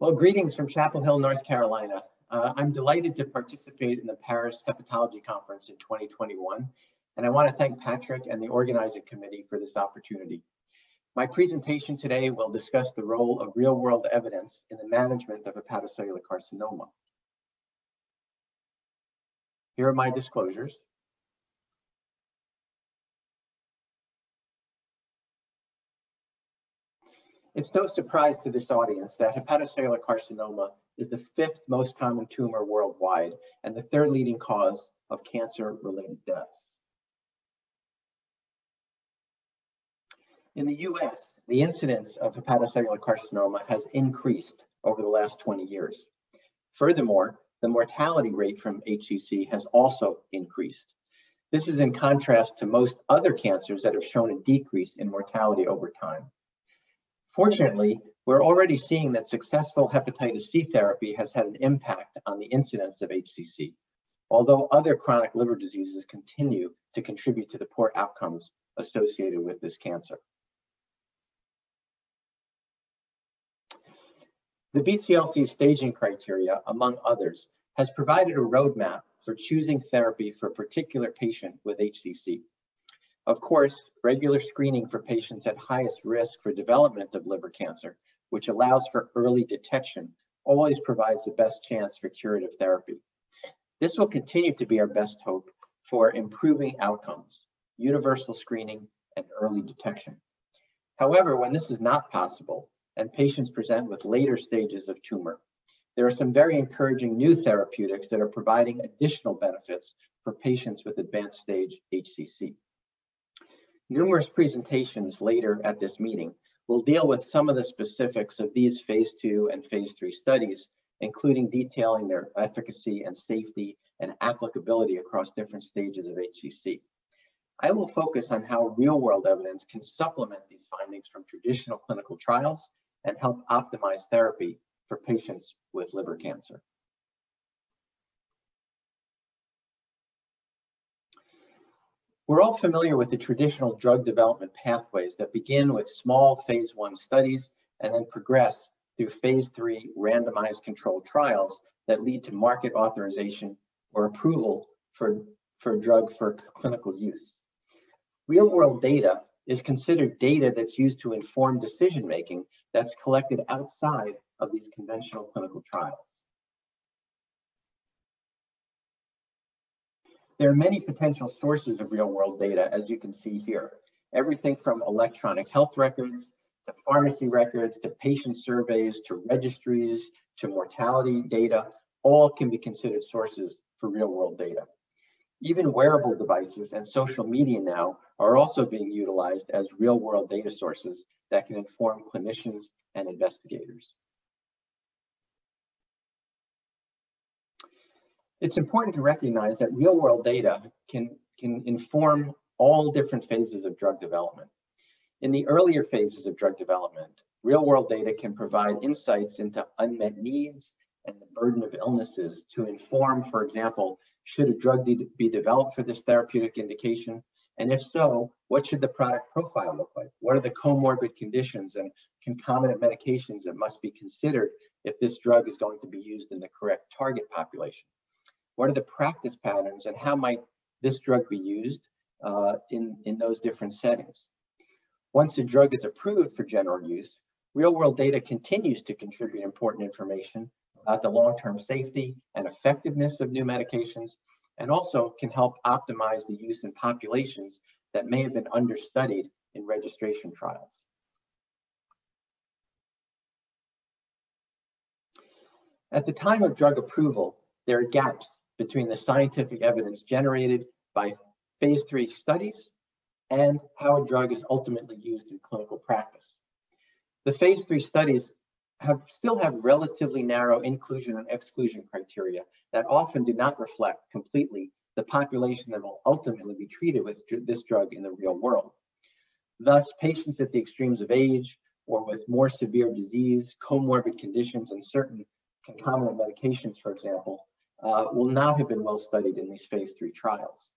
Well, greetings from Chapel Hill, North Carolina. I'm delighted to participate in the Paris Hepatology Conference in 2021, and I want to thank Patrick and the organizing committee for this opportunity. My presentation today will discuss the role of real-world evidence in the management of hepatocellular carcinoma. Here are my disclosures. It's no surprise to this audience that hepatocellular carcinoma is the 5th most common tumor worldwide and the 3rd leading cause of cancer-related deaths. In the US, the incidence of hepatocellular carcinoma has increased over the last 20 years. Furthermore, the mortality rate from HCC has also increased. This is in contrast to most other cancers that have shown a decrease in mortality over time. Fortunately, we're already seeing that successful hepatitis C therapy has had an impact on the incidence of HCC, although other chronic liver diseases continue to contribute to the poor outcomes associated with this cancer. The BCLC staging criteria, among others, has provided a roadmap for choosing therapy for a particular patient with HCC. Of course, regular screening for patients at highest risk for development of liver cancer, which allows for early detection, always provides the best chance for curative therapy. This will continue to be our best hope for improving outcomes, universal screening, and early detection. However, when this is not possible and patients present with later stages of tumor, there are some very encouraging new therapeutics that are providing additional benefits for patients with advanced stage HCC. Numerous presentations later at this meeting will deal with some of the specifics of these phase 2 and phase 3 studies, including detailing their efficacy and safety and applicability across different stages of HCC. I will focus on how real-world evidence can supplement these findings from traditional clinical trials and help optimize therapy for patients with liver cancer. We're all familiar with the traditional drug development pathways that begin with small phase 1 studies and then progress through phase 3 randomized controlled trials that lead to market authorization or approval for a drug for clinical use. Real-world data is considered data that's used to inform decision-making that's collected outside of these conventional clinical trials. There are many potential sources of real-world data, as you can see here. Everything from electronic health records, to pharmacy records, to patient surveys, to registries, to mortality data, all can be considered sources for real-world data. Even wearable devices and social media now are also being utilized as real-world data sources that can inform clinicians and investigators. It's important to recognize that real-world data can inform all different phases of drug development. In the earlier phases of drug development, real-world data can provide insights into unmet needs and the burden of illnesses to inform, for example, should a drug be developed for this therapeutic indication? And if so, what should the product profile look like? What are the comorbid conditions and concomitant medications that must be considered if this drug is going to be used in the correct target population? What are the practice patterns and how might this drug be used in those different settings? Once a drug is approved for general use, real-world data continues to contribute important information about the long-term safety and effectiveness of new medications, and also can help optimize the use in populations that may have been understudied in registration trials. At the time of drug approval, there are gaps between the scientific evidence generated by phase 3 studies and how a drug is ultimately used in clinical practice. The phase 3 studies still have relatively narrow inclusion and exclusion criteria that often do not reflect completely the population that will ultimately be treated with this drug in the real world. Thus, patients at the extremes of age or with more severe disease, comorbid conditions, and certain concomitant medications, for example, will not have been well studied in these phase 3 trials.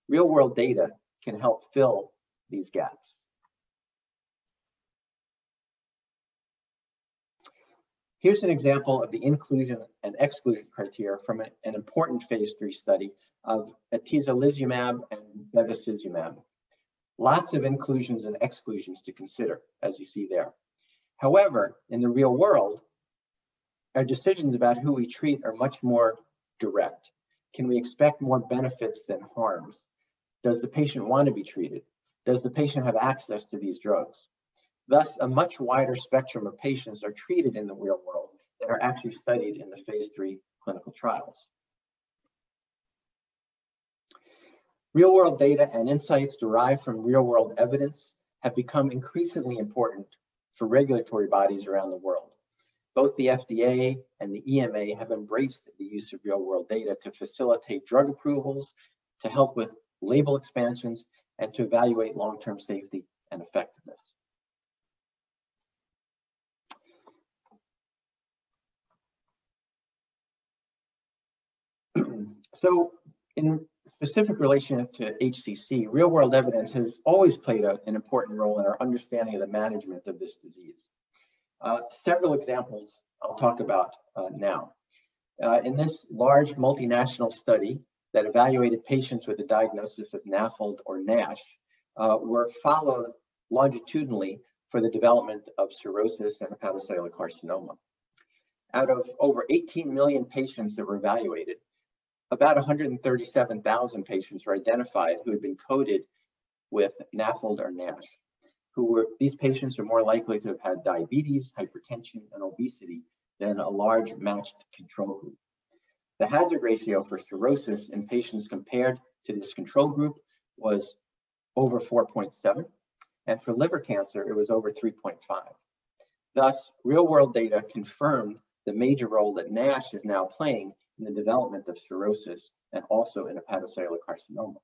Real-world data can help fill these gaps. Here's an example of the inclusion and exclusion criteria from an important phase 3 study of atezolizumab and bevacizumab. Lots of inclusions and exclusions to consider, as you see there. However, in the real world, our decisions about who we treat are much more direct. Can we expect more benefits than harms? Does the patient want to be treated? Does the patient have access to these drugs? Thus, a much wider spectrum of patients are treated in the real world than are actually studied in the phase 3 clinical trials. Real-world data and insights derived from real-world evidence have become increasingly important for regulatory bodies around the world. Both the FDA and the EMA have embraced the use of real-world data to facilitate drug approvals, to help with label expansions, and to evaluate long-term safety and effectiveness. So, in specific relation to HCC, real-world evidence has always played an important role in our understanding of the management of this disease. Several examples I'll talk about now. In this large multinational study that evaluated patients with a diagnosis of NAFLD or NASH, were followed longitudinally for the development of cirrhosis and hepatocellular carcinoma. Out of over 18 million patients that were evaluated, about 137,000 patients were identified who had been coded with NAFLD or NASH. These patients are more likely to have had diabetes, hypertension, and obesity than a large matched control group. The hazard ratio for cirrhosis in patients compared to this control group was over 4.7, and for liver cancer, it was over 3.5. Thus, real-world data confirmed the major role that NASH is now playing in the development of cirrhosis and also in hepatocellular carcinoma.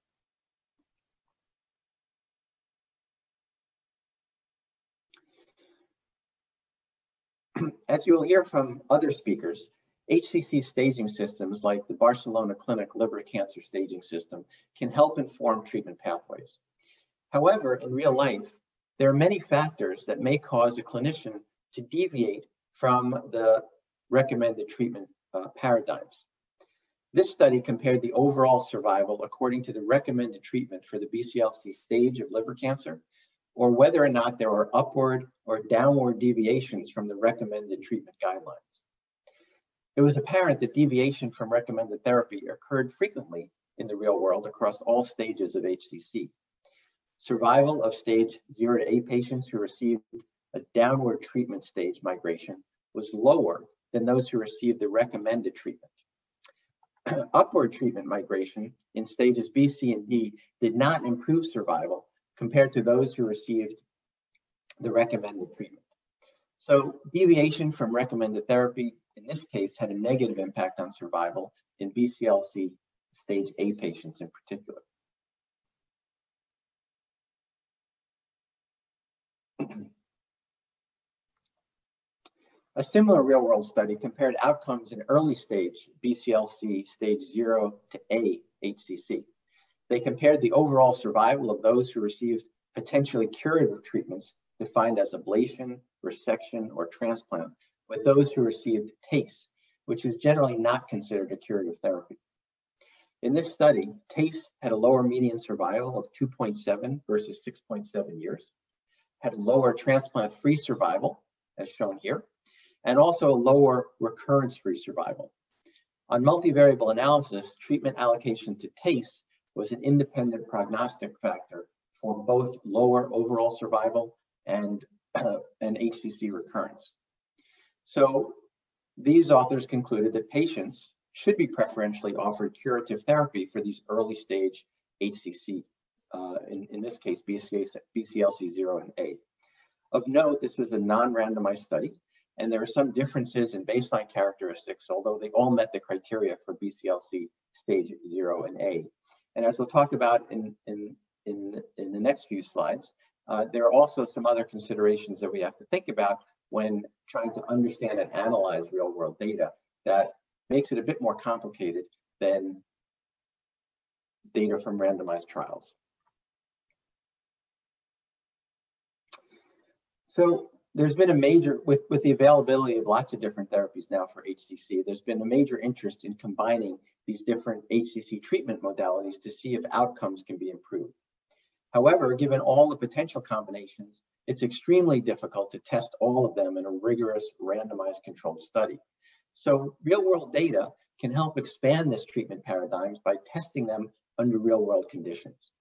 As you will hear from other speakers, HCC staging systems like the Barcelona Clinic Liver Cancer Staging System can help inform treatment pathways. However, in real life, there are many factors that may cause a clinician to deviate from the recommended treatment paradigms. This study compared the overall survival according to the recommended treatment for the BCLC stage of liver cancer, or whether or not there were upward or downward deviations from the recommended treatment guidelines. It was apparent that deviation from recommended therapy occurred frequently in the real world across all stages of HCC. Survival of stage 0 to 8 patients who received a downward treatment stage migration was lower than those who received the recommended treatment. Upward treatment migration in stages B, C, and D did not improve survival compared to those who received the recommended treatment. So deviation from recommended therapy in this case had a negative impact on survival in BCLC stage A patients in particular. A similar real-world study compared outcomes in early stage BCLC stage 0 to A HCC. They compared the overall survival of those who received potentially curative treatments defined as ablation, resection, or transplant with those who received TACE, which is generally not considered a curative therapy. In this study, TACE had a lower median survival of 2.7 versus 6.7 years, had a lower transplant-free survival, as shown here, and also a lower recurrence-free survival. On multivariable analysis, treatment allocation to TACE was an independent prognostic factor for both lower overall survival and HCC recurrence. So these authors concluded that patients should be preferentially offered curative therapy for these early stage HCC, in this case, BCLC 0 and A. Of note, this was a non-randomized study, and there are some differences in baseline characteristics, although they all met the criteria for BCLC stage 0 and A. And as we'll talk about in the next few slides, there are also some other considerations that we have to think about when trying to understand and analyze real-world data that makes it a bit more complicated than data from randomized trials. So There's been a major, with the availability of lots of different therapies now for HCC, there's been a major interest in combining these different HCC treatment modalities to see if outcomes can be improved. However, given all the potential combinations, it's extremely difficult to test all of them in a rigorous randomized controlled study. So real-world data can help expand this treatment paradigms by testing them under real-world conditions.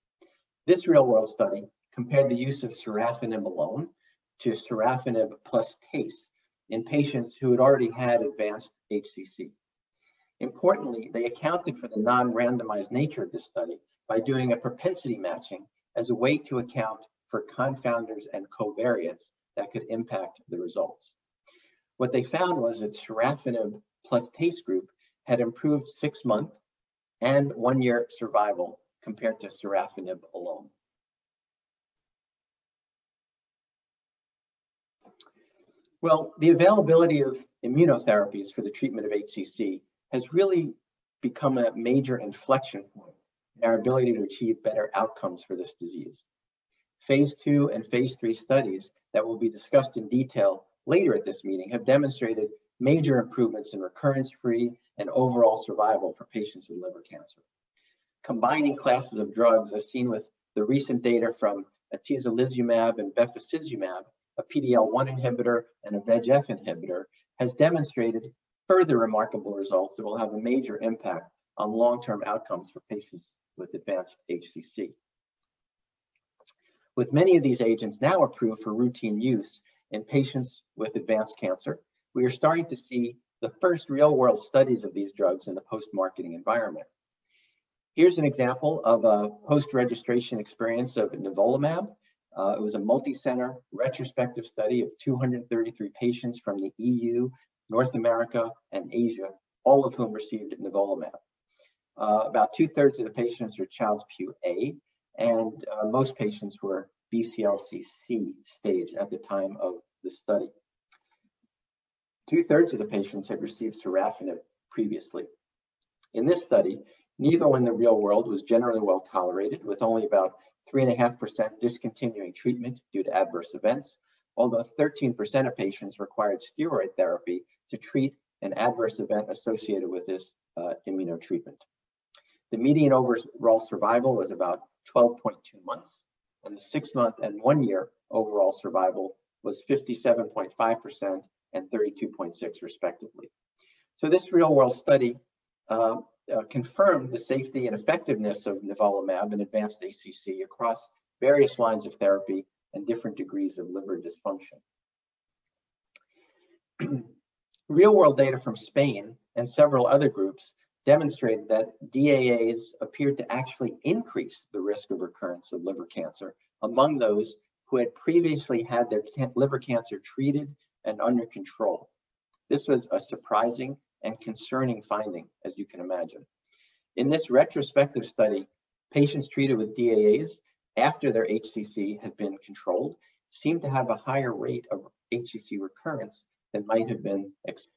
This real-world study compared the use of sorafenib alone to sorafenib plus TACE in patients who had already had advanced HCC. Importantly, they accounted for the non-randomized nature of this study by doing a propensity matching as a way to account for confounders and covariates that could impact the results. What they found was that sorafenib plus TACE group had improved 6-month and 1-year survival compared to sorafenib alone. Well, the availability of immunotherapies for the treatment of HCC has really become a major inflection point in our ability to achieve better outcomes for this disease. Phase 2 and Phase 3 studies that will be discussed in detail later at this meeting have demonstrated major improvements in recurrence-free and overall survival for patients with liver cancer. Combining classes of drugs, as seen with the recent data from atezolizumab and bevacizumab, a PD-L1 inhibitor and a VEGF inhibitor, has demonstrated further remarkable results that will have a major impact on long-term outcomes for patients with advanced HCC. With many of these agents now approved for routine use in patients with advanced cancer, we are starting to see the first real-world studies of these drugs in the post-marketing environment. Here's an example of a post-registration experience of nivolumab. It was a multi-center retrospective study of 233 patients from the EU, North America, and Asia, all of whom received nivolumab. About 2/3 of the patients were Child-Pugh A, and most patients were BCLC-C stage at the time of the study. 2/3 of the patients had received sorafenib previously. In this study, Nivo in the real world was generally well tolerated, with only about 3.5% discontinuing treatment due to adverse events, although 13% of patients required steroid therapy to treat an adverse event associated with this immunotreatment. The median overall survival was about 12.2 months, and the 6-month and 1-year overall survival was 57.5% and 32.6% respectively. So this real-world study confirmed the safety and effectiveness of nivolumab in advanced HCC across various lines of therapy and different degrees of liver dysfunction. Real-world data from Spain and several other groups demonstrated that DAAs appeared to actually increase the risk of recurrence of liver cancer among those who had previously had their liver cancer treated and under control. This was a surprising and concerning finding, as you can imagine. In this retrospective study, patients treated with DAAs after their HCC had been controlled seemed to have a higher rate of HCC recurrence than might have been expected.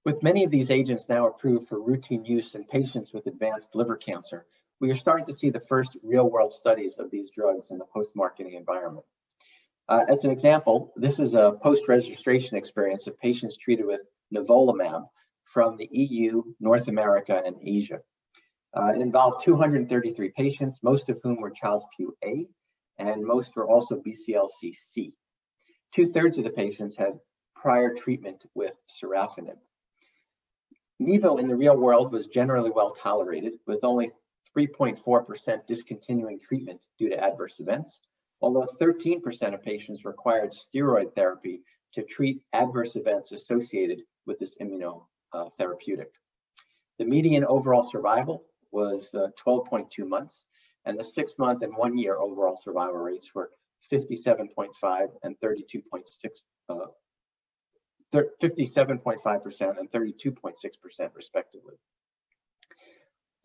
With many of these agents now approved for routine use in patients with advanced liver cancer, we are starting to see the first real-world studies of these drugs in the post-marketing environment. As an example, this is a post-registration experience of patients treated with nivolumab from the EU, North America, and Asia. It involved 233 patients, most of whom were Child-Pugh A, and most were also BCLC-C. 2/3 of the patients had prior treatment with sorafenib. Nivo in the real world was generally well tolerated, with only 3.4% discontinuing treatment due to adverse events, although 13% of patients required steroid therapy to treat adverse events associated with this immunotherapeutic. The median overall survival was 12.2 months, and the 6-month and 1-year overall survival rates were 57.5% and 57.5% and 32.6% respectively.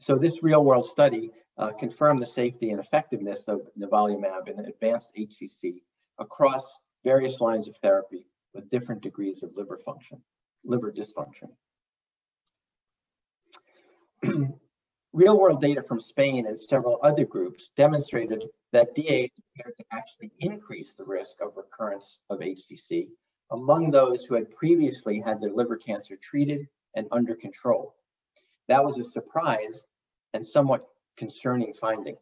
So this real-world study confirmed the safety and effectiveness of nivolumab in advanced HCC across various lines of therapy with different degrees of liver dysfunction. Real-world data from Spain and several other groups demonstrated that DAAs appear to actually increase the risk of recurrence of HCC among those who had previously had their liver cancer treated and under control. That was a surprise and somewhat concerning finding.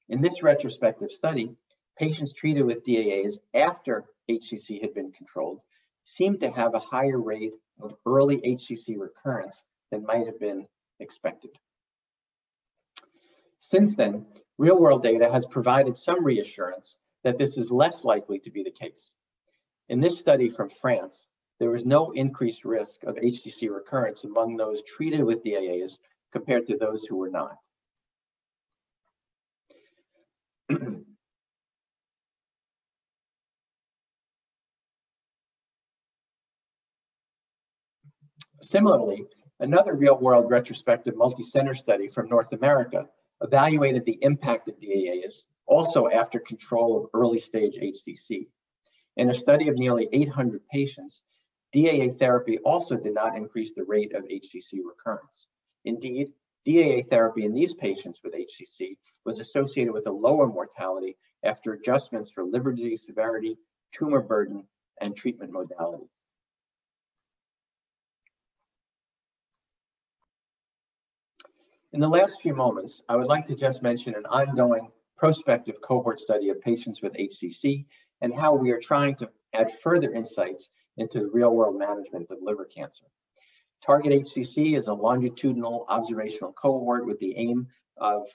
In this retrospective study, patients treated with DAAs after HCC had been controlled seemed to have a higher rate of early HCC recurrence than might have been expected. Since then, real-world data has provided some reassurance that this is less likely to be the case. In this study from France, there was no increased risk of HCC recurrence among those treated with DAAs compared to those who were not. Similarly, another real-world retrospective multi-center study from North America evaluated the impact of DAAs also after control of early-stage HCC. In a study of nearly 800 patients, DAA therapy also did not increase the rate of HCC recurrence. Indeed, DAA therapy in these patients with HCC was associated with a lower mortality after adjustments for liver disease severity, tumor burden, and treatment modality. In the last few moments, I would like to just mention an ongoing prospective cohort study of patients with HCC and how we are trying to add further insights into the real-world management of liver cancer. Target HCC is a longitudinal observational cohort with the aim of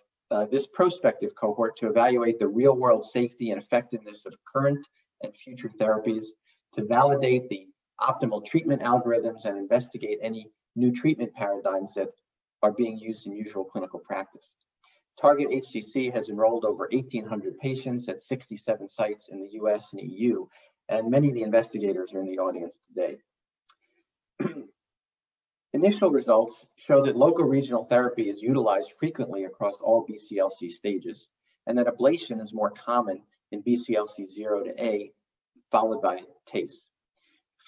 this prospective cohort to evaluate the real-world safety and effectiveness of current and future therapies, to validate the optimal treatment algorithms and investigate any new treatment paradigms that are being used in usual clinical practice. Target HCC has enrolled over 1,800 patients at 67 sites in the US and EU, and many of the investigators are in the audience today. Initial results show that local regional therapy is utilized frequently across all BCLC stages, and that ablation is more common in BCLC 0 to A, followed by TACE.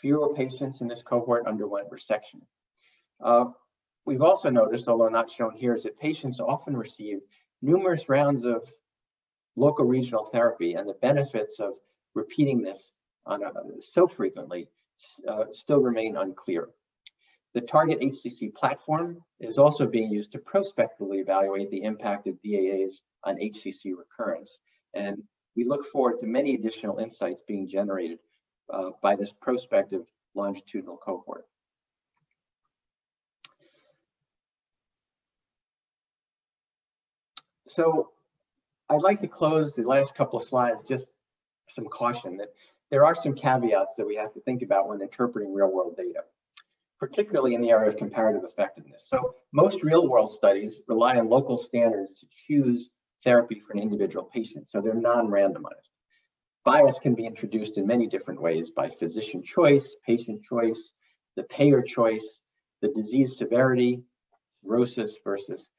Fewer patients in this cohort underwent resection. We've also noticed, although not shown here, is that patients often receive numerous rounds of local regional therapy, and the benefits of repeating this so frequently still remain unclear. The Target HCC platform is also being used to prospectively evaluate the impact of DAAs on HCC recurrence, and we look forward to many additional insights being generated by this prospective longitudinal cohort. So I'd like to close the last couple of slides, just some caution that there are some caveats that we have to think about when interpreting real-world data, particularly in the area of comparative effectiveness. So most real-world studies rely on local standards to choose therapy for an individual patient, so they're non-randomized. Bias can be introduced in many different ways by physician choice, patient choice, the payer choice, the disease severity, cirrhosis versus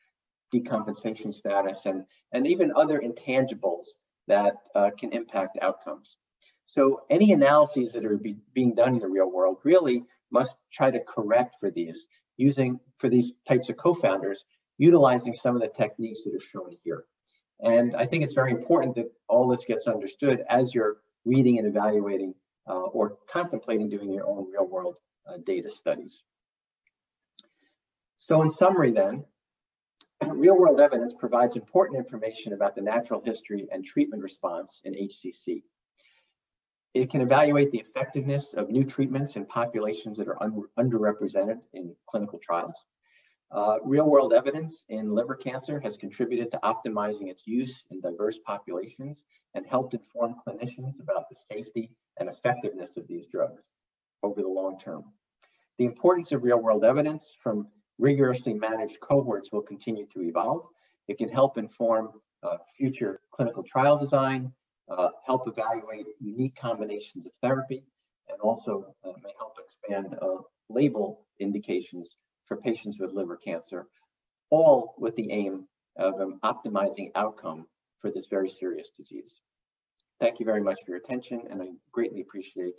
decompensation status, and even other intangibles that can impact outcomes. So any analyses that are being done in the real world really must try to correct for these, for these types of co-founders, utilizing some of the techniques that are shown here. And I think it's very important that all this gets understood as you're reading and evaluating or contemplating doing your own real world data studies. So in summary then, real world evidence provides important information about the natural history and treatment response in HCC. It can evaluate the effectiveness of new treatments in populations that are underrepresented in clinical trials. Real-world evidence in liver cancer has contributed to optimizing its use in diverse populations and helped inform clinicians about the safety and effectiveness of these drugs over the long term. The importance of real-world evidence from rigorously managed cohorts will continue to evolve. It can help inform future clinical trial design, help evaluate unique combinations of therapy, and also may help expand label indications for patients with liver cancer, all with the aim of optimizing outcome for this very serious disease. Thank you very much for your attention, and I greatly appreciate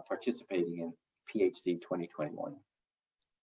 participating in PHC 2021.